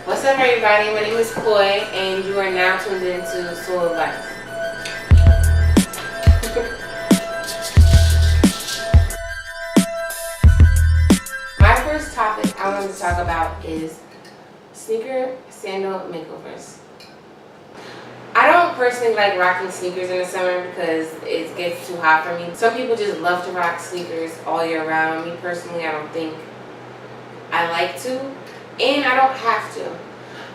What's up, everybody? My name is Chloe, and you are now tuned into Soul Advice. My first topic I wanted to talk about is sneaker sandal makeovers. I don't personally like rocking sneakers in the summer because it gets too hot for me. Some people just love to rock sneakers all year round. Me personally, I don't think I like to, and I don't have to.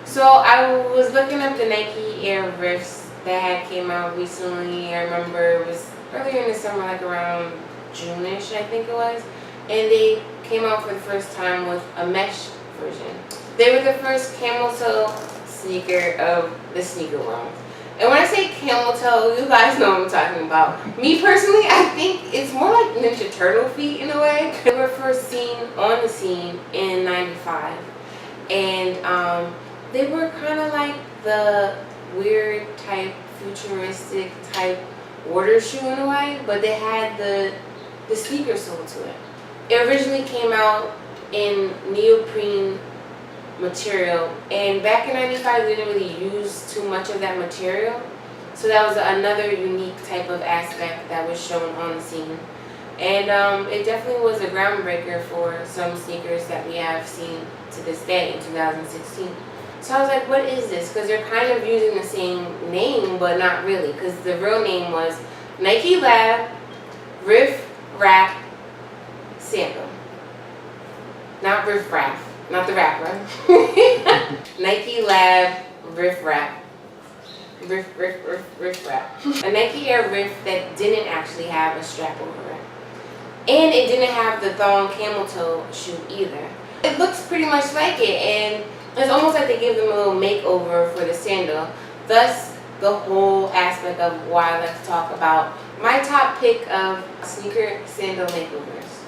So I was looking up the Nike Air Rifts that had came out recently. I remember it was earlier in the summer, like around June-ish, I think it was. And they came out for the first time with a mesh version. They were the first camel toe sneaker of the sneaker world. And when I say camel toe, you guys know what I'm talking about. Me personally, I think it's more like Ninja Turtle feet in a way. They were first seen on the scene in '95. And they were kind of like the weird type, futuristic type water shoe in a way, but they had the sneaker sole to it. It originally came out in neoprene material, and back in '95 we didn't really use too much of that material, so that was another unique type of aspect that was shown on the scene. And it definitely was a groundbreaker for some sneakers that we have seen to this day in 2016. So I was like, what is this? Because they're kind of using the same name, but not really, because the real name was Nike Lab Riff Raff Sandal. Not Riff Raff. Not the rapper. Nike Lab Riff Raff. Riff Raff. A Nike Air Riff that didn't actually have a strap over it. And it didn't have the thong camel toe shoe either. It looks pretty much like it, and it's almost like they gave them a little makeover for the sandal. Thus, the whole aspect of why I like to talk about my top pick of sneaker sandal makeovers.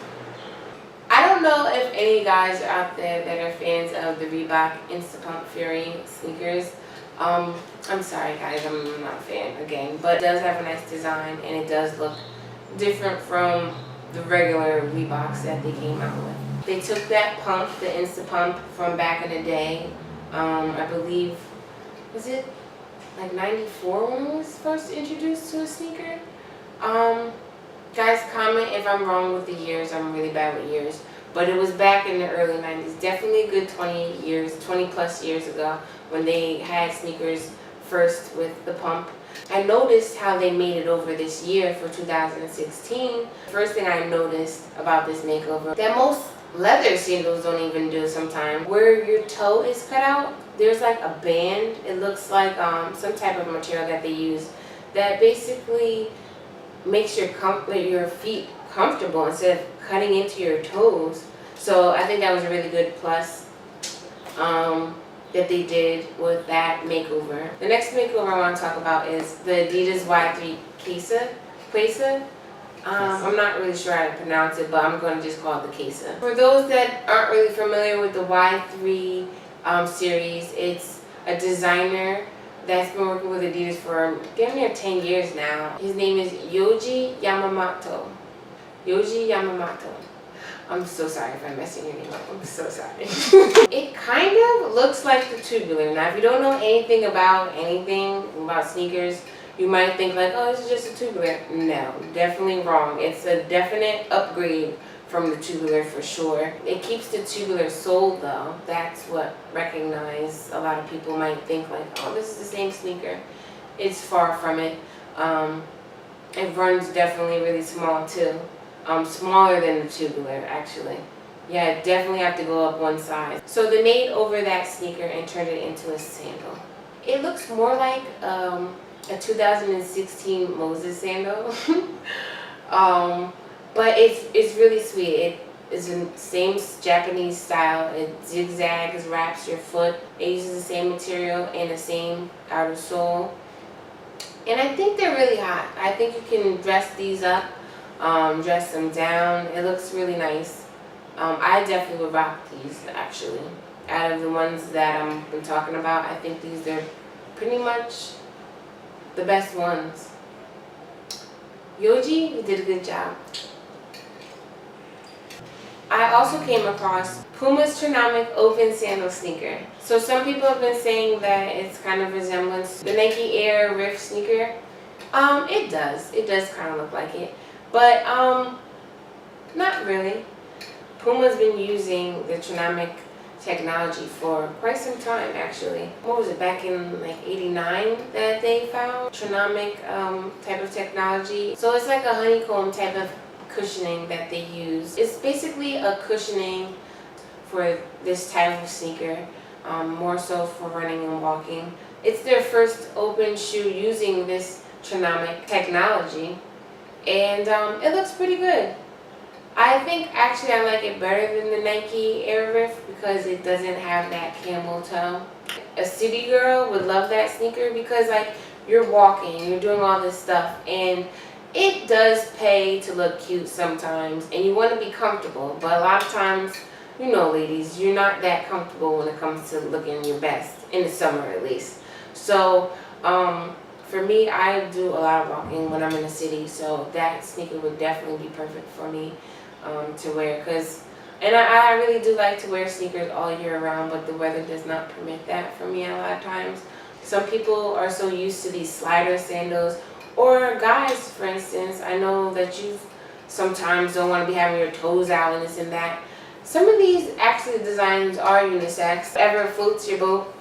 I don't know if any guys are out there that are fans of the Reebok Instapump Fury sneakers. I'm sorry guys, I'm not a fan again, but it does have a nice design and it does look different from the regular Reeboks that they came out with. They took that pump, the Instapump from back in the day. I believe, was it like '94 when it was first introduced to a sneaker? Guys, comment if I'm wrong with the years. I'm really bad with years. But it was back in the early 90s. Definitely a good 20 plus years ago when they had sneakers first with the pump. I noticed how they made it over this year for 2016. First thing I noticed about this makeover, that most leather sandals don't even do sometimes. Where your toe is cut out, there's like a band. It looks like some type of material that they use that basically makes your feet comfortable instead of cutting into your toes. So I think that was a really good plus that they did with that makeover. The next makeover I want to talk about is the Adidas Y3 Quesa. I'm not really sure how to pronounce it, but I'm going to just call it the Quesa. For those that aren't really familiar with the Y3 series, it's a designer that's been working with Adidas for damn near 10 years now. His name is Yohji Yamamoto. Yohji Yamamoto. I'm so sorry if I'm messing your name up. I'm so sorry. It kind of looks like the tubular. Now, if you don't know anything about sneakers, you might think like, oh, this is just a tubular. No, definitely wrong. It's a definite upgrade from the tubular for sure. It keeps the tubular sole though. That's what recognize. A lot of people might think like, oh, this is the same sneaker. It's far from it. It runs definitely really small too. Smaller than the tubular actually. Yeah, definitely have to go up one size. So they made over that sneaker and turned it into a sandal. It looks more like a 2016 Moses sandal. But it's really sweet. It is in the same Japanese style. It zigzags, wraps your foot. It uses the same material and the same outer sole. And I think they're really hot. I think you can dress these up, dress them down. It looks really nice. I definitely would rock these actually. Out of the ones that I've been talking about, I think these are pretty much the best ones. Yohji, you did a good job. I also came across Puma's Trinamic Open Sandal sneaker. So some people have been saying that it's kind of resemblance to the Nike Air Rift sneaker. It does kind of look like it, but not really. Puma's been using the Trinamic technology for quite some time, actually. What was it, back in like '89 that they found Trinamic type of technology? So it's like a honeycomb type of cushioning that they use. It's basically a cushioning for this type of sneaker, more so for running and walking. It's their first open shoe using this Trinamic technology, and it looks pretty good. I think actually I like it better than the Nike Air Rift because it doesn't have that camel toe. A city girl would love that sneaker because like you're walking, you're doing all this stuff, and it does pay to look cute sometimes, and you want to be comfortable, but a lot of times, you know, ladies, you're not that comfortable when it comes to looking your best, in the summer at least. So for me, I do a lot of walking when I'm in the city, so that sneaker would definitely be perfect for me to wear. And I really do like to wear sneakers all year round, but the weather does not permit that for me a lot of times. Some people are so used to these slider sandals, or guys, for instance, I know that you sometimes don't want to be having your toes out and this and that. Some of these actually designs are unisex. Whatever floats your boat.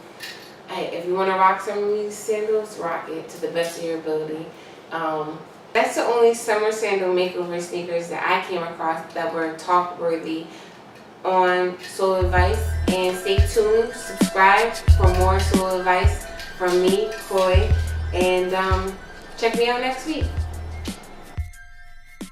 If you want to rock some of these sandals, rock it to the best of your ability. That's the only summer sandal makeover sneakers that I came across that were talk worthy on Soul Advice. And stay tuned, subscribe for more Soul Advice from me, Chloe, and check me out next week.